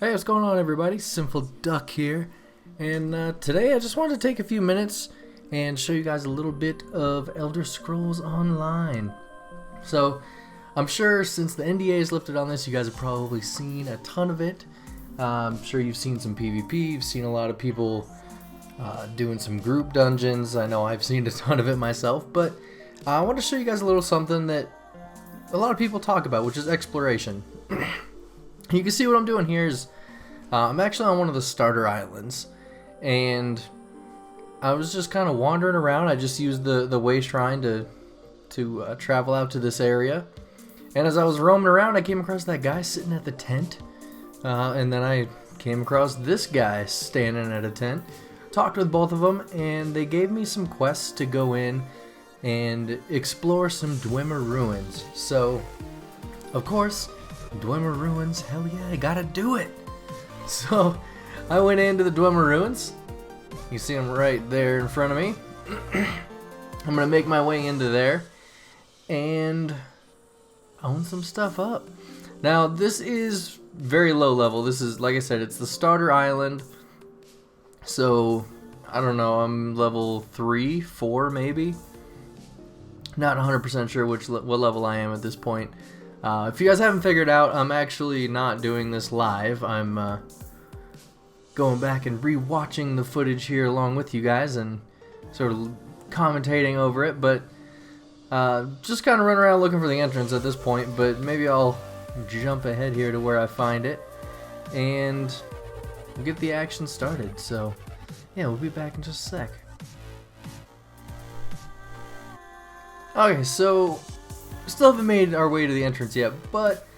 Hey, what's going on, everybody? Simple Duck here, and today I just wanted to take a few minutes and show you guys a little bit of Elder Scrolls Online. So, I'm sure since the NDA is lifted on this, you guys have probably seen a ton of it. I'm sure you've seen some PvP, you've seen a lot of people doing some group dungeons. I know I've seen a ton of it myself, but I want to show you guys a little something that a lot of people talk about, which is exploration. You can see what I'm doing here is I'm actually on one of the starter islands, and I was just kind of wandering around. I just used the way shrine to travel out to this area, and as I was roaming around, I came across that guy sitting at the tent, and then I came across this guy standing at a tent. Talked with both of them, and they gave me some quests to go in and explore some Dwemer ruins. So, of course, Dwemer ruins, hell yeah, I gotta do it. So I went into the Dwemer ruins. You see them right there in front of me. I'm gonna make my way into there and own some stuff up. Now this is very low level. This is, like I said, it's the starter island. So I don't know, I'm level 3, 4 maybe. Not 100% sure what level I am at this point. If you guys haven't figured out, I'm actually not doing this live. I'm going back and re-watching the footage here along with you guys and sort of commentating over it, but just kind of run around looking for the entrance at this point, but maybe I'll jump ahead here to where I find it and we'll get the action started. So yeah, we'll be back in just a sec. Okay, so still haven't made our way to the entrance yet, but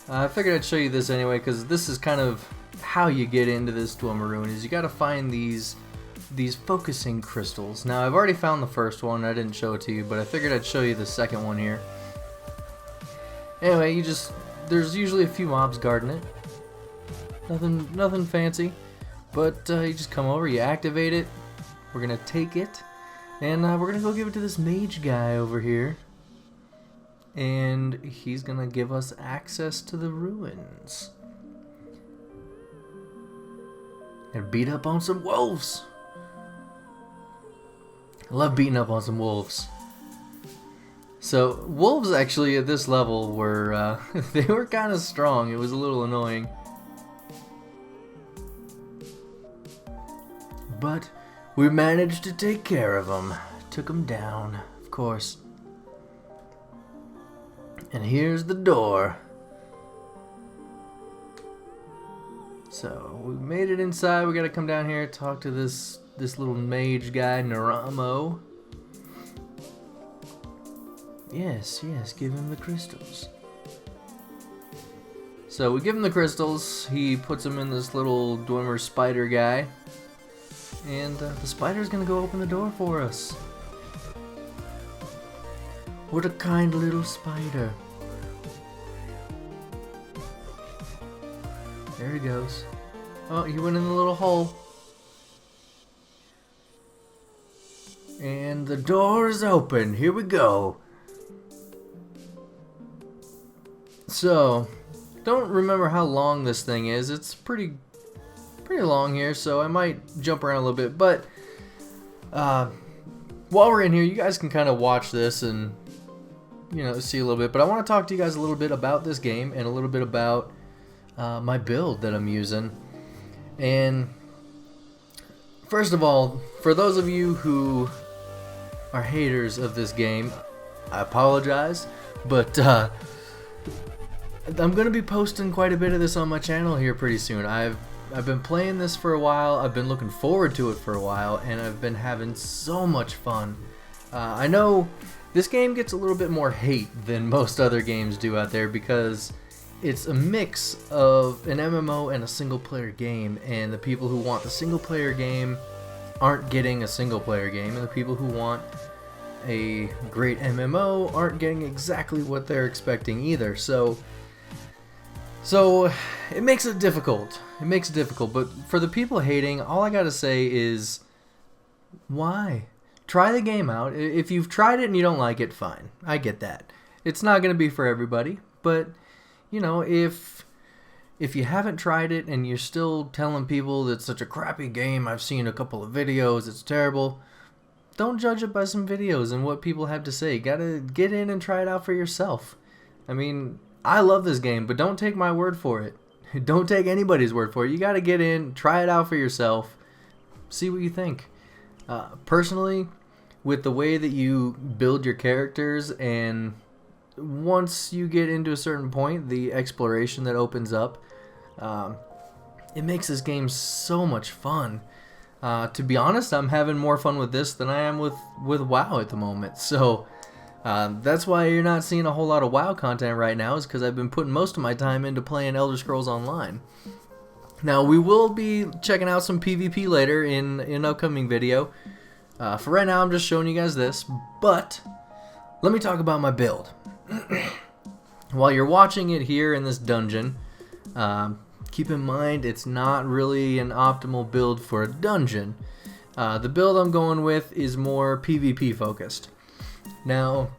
I figured I'd show you this anyway, because this is kind of how you get into this Dwemer ruin. Is you got to find these focusing crystals. Now I've already found the first one. I didn't show it to you, but I figured I'd show you the second one here. Anyway, there's usually a few mobs guarding it. Nothing fancy, but you just come over, you activate it. We're gonna take it, and we're gonna go give it to this mage guy over here. And he's gonna give us access to the ruins. And beat up on some wolves. I love beating up on some wolves. So wolves actually at this level were they were kind of strong. It was a little annoying, but we managed to take care of them. Took them down, of course. And here's the door. So we made it inside. We gotta come down here, talk to this little mage guy, Naramo. Yes, give him the crystals. So we give him the crystals. He puts them in this little Dwemer spider guy, and the spider's gonna go open the door for us. What a kind little spider. There he goes. Oh, he went in the little hole. And the door is open. Here we go. So, don't remember how long this thing is. It's pretty long here, so I might jump around a little bit. But while we're in here, you guys can kind of watch this and see a little bit. But I want to talk to you guys a little bit about this game and a little bit about my build that I'm using. And first of all, for those of you who are haters of this game, I apologize, but I'm gonna be posting quite a bit of this on my channel here pretty soon. I've been playing this for a while. I've been looking forward to it for a while, and I've been having so much fun. I know this game gets a little bit more hate than most other games do out there, because it's a mix of an MMO and a single-player game, and the people who want the single-player game aren't getting a single-player game, and the people who want a great MMO aren't getting exactly what they're expecting either. So it makes it difficult. But for the people hating, all I gotta say is, why? Try the game out. If you've tried it and you don't like it, fine. I get that. It's not gonna be for everybody, but if if you haven't tried it and you're still telling people that it's such a crappy game, I've seen a couple of videos, it's terrible, don't judge it by some videos and what people have to say. Gotta get in and try it out for yourself. I mean, I love this game, but don't take my word for it. Don't take anybody's word for it. You gotta get in, try it out for yourself, see what you think. Personally, with the way that you build your characters, and once you get into a certain point, the exploration that opens up, it makes this game so much fun. To be honest, I'm having more fun with this than I am with WoW at the moment. So that's why you're not seeing a whole lot of WoW content right now, is because I've been putting most of my time into playing Elder Scrolls Online. Now, we will be checking out some PvP later in an upcoming video. For right now, I'm just showing you guys this, but let me talk about my build. While you're watching it here in this dungeon, keep in mind it's not really an optimal build for a dungeon. The build I'm going with is more PvP focused. Now,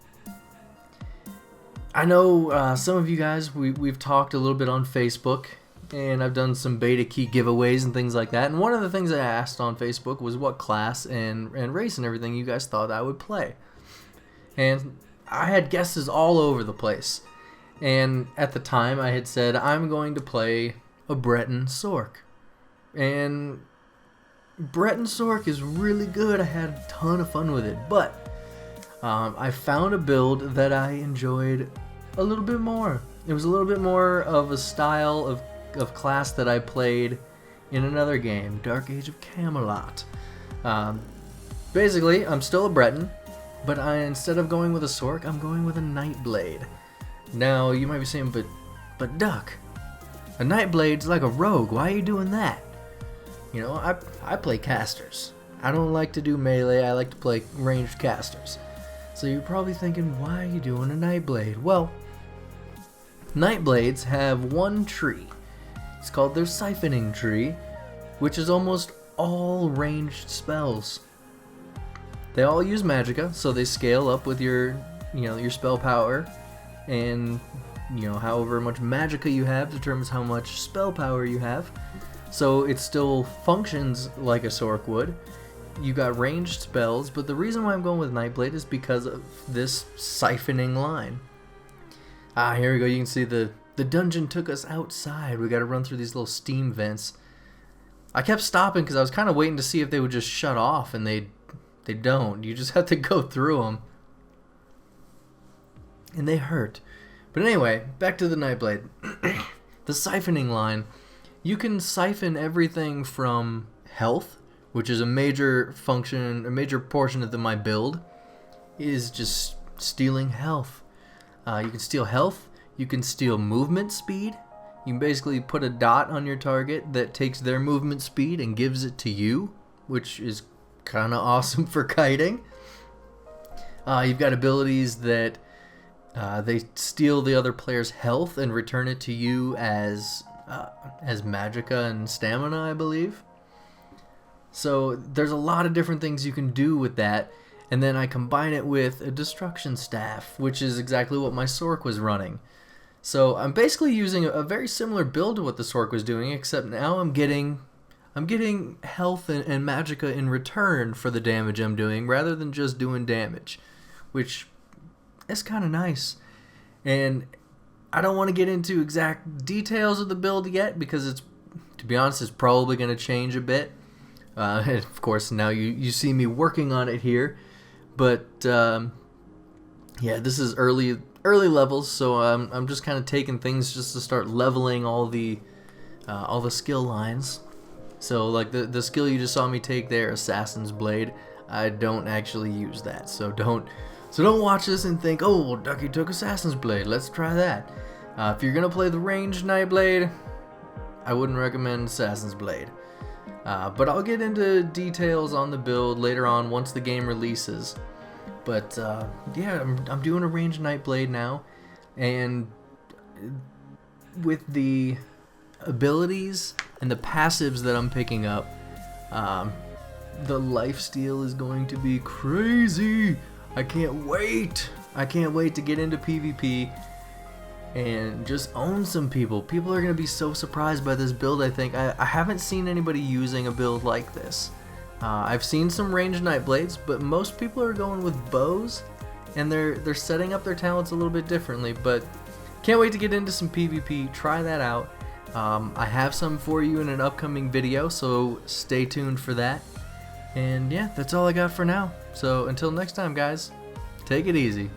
I know some of you guys, we've talked a little bit on Facebook, and I've done some beta key giveaways and things like that. And one of the things I asked on Facebook was what class and race and everything you guys thought I would play. And I had guesses all over the place. And at the time I had said I'm going to play a Breton Sorc. And Breton Sorc is really good. I had a ton of fun with it. But I found a build that I enjoyed a little bit more. It was a little bit more of a style of class that I played in another game, Dark Age of Camelot. Basically, I'm still a Breton, but instead of going with a Sorc, I'm going with a Nightblade. Now, you might be saying, but Duck, a Nightblade's like a rogue. Why are you doing that? You know, I play casters. I don't like to do melee. I like to play ranged casters. So you're probably thinking, why are you doing a Nightblade? Well, Nightblades have one tree. It's called their siphoning tree, which is almost all ranged spells. They all use magicka, so they scale up with your spell power, and however much magicka you have determines how much spell power you have. So it still functions like a Sorc would. You got ranged spells, but the reason why I'm going with Nightblade is because of this siphoning line. Here we go. You can see the dungeon took us outside. We got to run through these little steam vents. I kept stopping because I was kind of waiting to see if they would just shut off, and they don't. You just have to go through them. And they hurt. But anyway, back to the Nightblade. The siphoning line. You can siphon everything from health, which is a major function, a major portion of my build, is just stealing health. You can steal health. You can steal movement speed. You can basically put a dot on your target that takes their movement speed and gives it to you, which is kind of awesome for kiting. You've got abilities that they steal the other player's health and return it to you as magicka and stamina, I believe. So there's a lot of different things you can do with that. And then I combine it with a destruction staff, which is exactly what my Sorc was running. So I'm basically using a very similar build to what the Sorc was doing, except now I'm getting health and magicka in return for the damage I'm doing, rather than just doing damage, which is kind of nice. And I don't want to get into exact details of the build yet, because it's, to be honest, it's probably going to change a bit. And of course, now you see me working on it here. But yeah, this is early levels, so I'm just kind of taking things just to start leveling all the skill lines. So like the skill you just saw me take there, Assassin's Blade, I don't actually use that. So don't watch this and think, oh, well, Ducky took Assassin's Blade, let's try that. If you're gonna play the ranged Nightblade, I wouldn't recommend Assassin's Blade. But I'll get into details on the build later on once the game releases. But yeah, I'm doing a ranged Nightblade now, and with the abilities and the passives that I'm picking up, the lifesteal is going to be crazy. I can't wait to get into PvP and just own some people. People are going to be so surprised by this build, I think. I haven't seen anybody using a build like this. I've seen some ranged Nightblades, but most people are going with bows, and they're setting up their talents a little bit differently. But can't wait to get into some PvP, try that out. I have some for you in an upcoming video, so stay tuned for that. And yeah, that's all I got for now. So until next time, guys, take it easy.